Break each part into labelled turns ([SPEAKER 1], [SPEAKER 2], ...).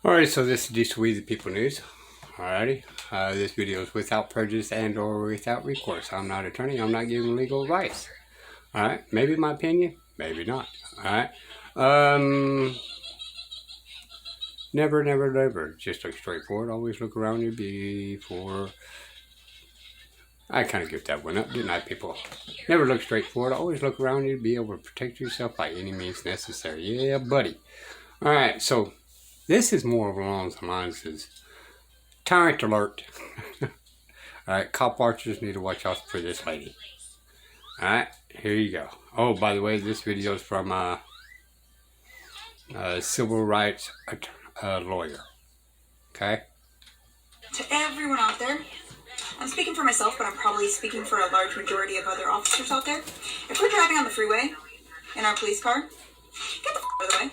[SPEAKER 1] Alright, so this is just We the People News. Alrighty, this video is without prejudice and or without recourse. I'm not an attorney, I'm not giving legal advice. Alright, maybe my opinion, maybe not. Alright, never, just look straight forward. Always look around you before. I kind of give that one up, didn't I, people? Never look straight forward. Always look around you to be able to protect yourself by any means necessary. Yeah, buddy. Alright, so this is more along the lines as tyrant alert. Alright, cop watchers need to watch out for this lady. Alright, here you go. Oh, by the way, this video is from a civil rights lawyer. Okay?
[SPEAKER 2] To everyone out there, I'm speaking for myself, but I'm probably speaking for a large majority of other officers out there. If we're driving on the freeway in our police car, get the out of the way.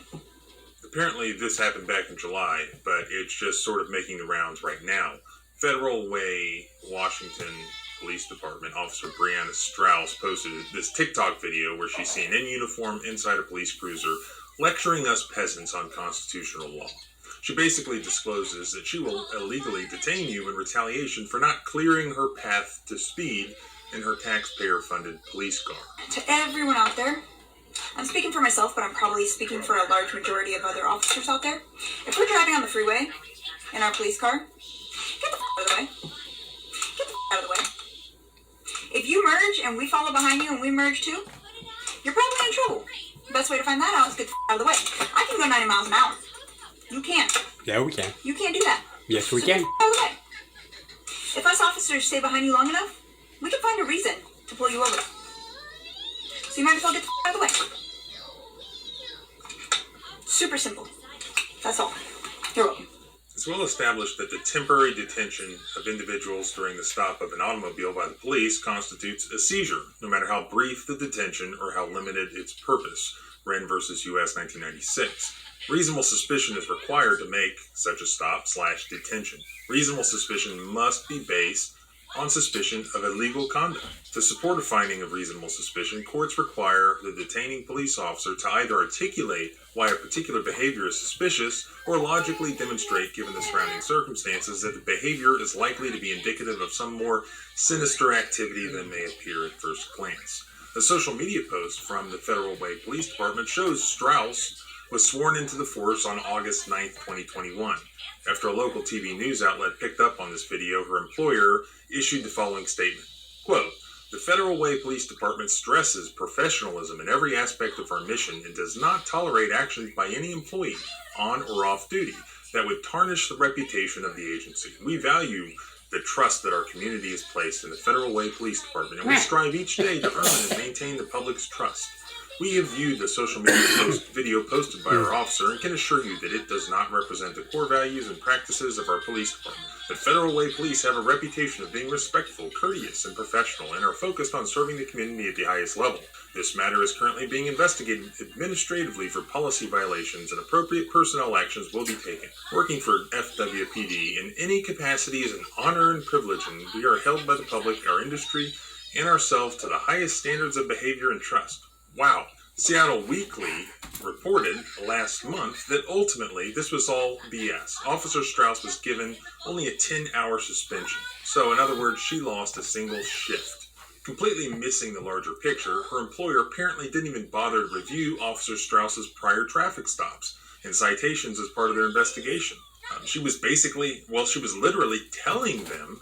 [SPEAKER 3] Apparently this happened back in July, but it's just sort of making the rounds right now. Federal Way, Washington Police Department Officer Brianna Strauss posted this TikTok video where she's seen in uniform inside a police cruiser lecturing us peasants on constitutional law. She basically discloses that she will illegally detain you in retaliation for not clearing her path to speed in her taxpayer-funded police car.
[SPEAKER 2] To everyone out there, I'm speaking for myself, but I'm probably speaking for a large majority of other officers out there. If we're driving on the freeway in our police car, get the out of the way. Get the out of the way. If you merge and we follow behind you and we merge too, you're probably in trouble. The best way to find that out is get the out of the way. I can go 90 miles an hour. You can't.
[SPEAKER 1] Yeah, we can.
[SPEAKER 2] You can't do that.
[SPEAKER 1] Yes, we
[SPEAKER 2] So
[SPEAKER 1] can.
[SPEAKER 2] get the out of the way. If us officers stay behind you long enough, we can find a reason to pull you over. So you might as well get the out of the way. Super simple. That's all. You're welcome.
[SPEAKER 3] It's well established that the temporary detention of individuals during the stop of an automobile by the police constitutes a seizure, no matter how brief the detention or how limited its purpose. Wren versus U.S. 1996. Reasonable suspicion is required to make such a stop/detention. Reasonable suspicion must be based on suspicion of illegal conduct. To support a finding of reasonable suspicion, courts require the detaining police officer to either articulate why a particular behavior is suspicious or logically demonstrate, given the surrounding circumstances, that the behavior is likely to be indicative of some more sinister activity than may appear at first glance. A social media post from the Federal Way Police Department shows Strauss was sworn into the force on August 9, 2021. After a local TV news outlet picked up on this video, her employer issued the following statement. Quote, "The Federal Way Police Department stresses professionalism in every aspect of our mission and does not tolerate actions by any employee, on or off duty, that would tarnish the reputation of the agency. We value the trust that our community has placed in the Federal Way Police Department, and we strive each day to earn and maintain the public's trust. We have viewed the social media video posted by our officer and can assure you that it does not represent the core values and practices of our police department. The Federal Way Police have a reputation of being respectful, courteous, and professional, and are focused on serving the community at the highest level. This matter is currently being investigated administratively for policy violations, and appropriate personnel actions will be taken. Working for FWPD in any capacity is an honor and privilege, and we are held by the public, our industry, and ourselves to the highest standards of behavior and trust." Wow. Seattle Weekly reported last month that ultimately this was all BS. Officer Strauss was given only a 10-hour suspension. So, in other words, she lost a single shift. Completely missing the larger picture, her employer apparently didn't even bother to review Officer Strauss's prior traffic stops and citations as part of their investigation. She was literally telling them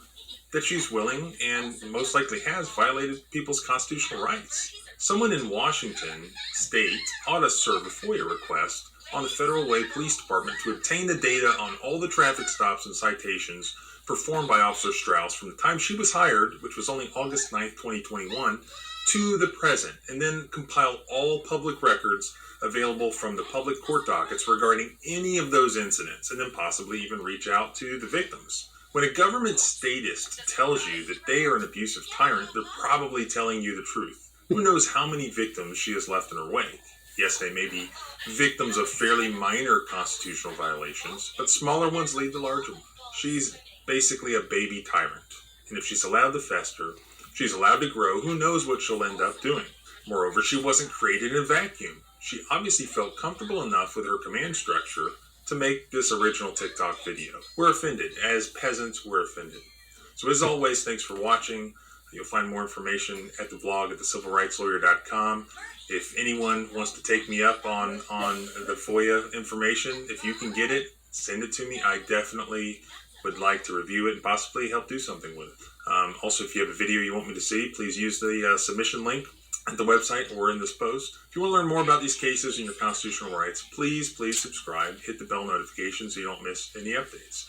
[SPEAKER 3] that she's willing and most likely has violated people's constitutional rights. Someone in Washington state ought to serve a FOIA request on the Federal Way Police Department to obtain the data on all the traffic stops and citations performed by Officer Strauss from the time she was hired, which was only August 9, 2021, to the present, and then compile all public records available from the public court dockets regarding any of those incidents, and then possibly even reach out to the victims. When a government statist tells you that they are an abusive tyrant, they're probably telling you the truth. Who knows how many victims she has left in her wake? Yes, they may be victims of fairly minor constitutional violations, but smaller ones lead to larger ones. She's basically a baby tyrant, and if she's allowed to fester, she's allowed to grow, who knows what she'll end up doing. Moreover, she wasn't created in a vacuum. She obviously felt comfortable enough with her command structure to make this original TikTok video. We're offended. As peasants, we're offended. So as always, thanks for watching. You'll find more information at the blog at thecivilrightslawyer.com. If anyone wants to take me up on the FOIA information, if you can get it, send it to me. I definitely would like to review it and possibly help do something with it. Also, if you have a video you want me to see, please use the submission link at the website or in this post. If you want to learn more about these cases and your constitutional rights, please subscribe, hit the bell notification so you don't miss any updates.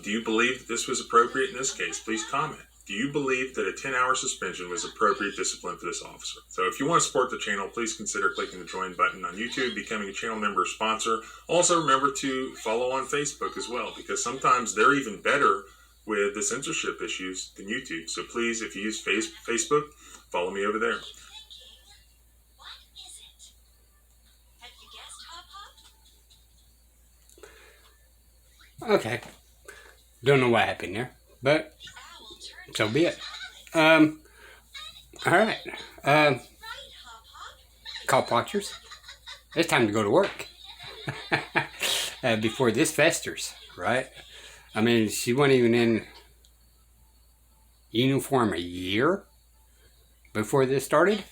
[SPEAKER 3] Do you believe that this was appropriate in this case? Please comment. Do you believe that a 10-hour suspension was appropriate discipline for this officer? So if you want to support the channel, please consider clicking the join button on YouTube, becoming a channel member or sponsor. Also remember to follow on Facebook as well, because sometimes they're even better with the censorship issues than YouTube. So please, if you use Facebook, follow me over there.
[SPEAKER 1] Okay. Don't know what happened there, but so be it. Alright. Cop watchers, it's time to go to work. Before this festers, right? I mean, she wasn't even in uniform a year before this started.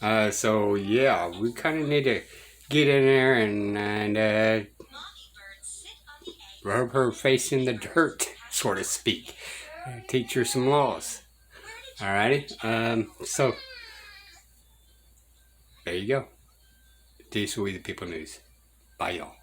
[SPEAKER 1] So yeah, we kind of need to get in there and rub her face in the dirt, so to speak. Teach her some laws. Alrighty? So, there you go. These will be the People News. Bye, y'all.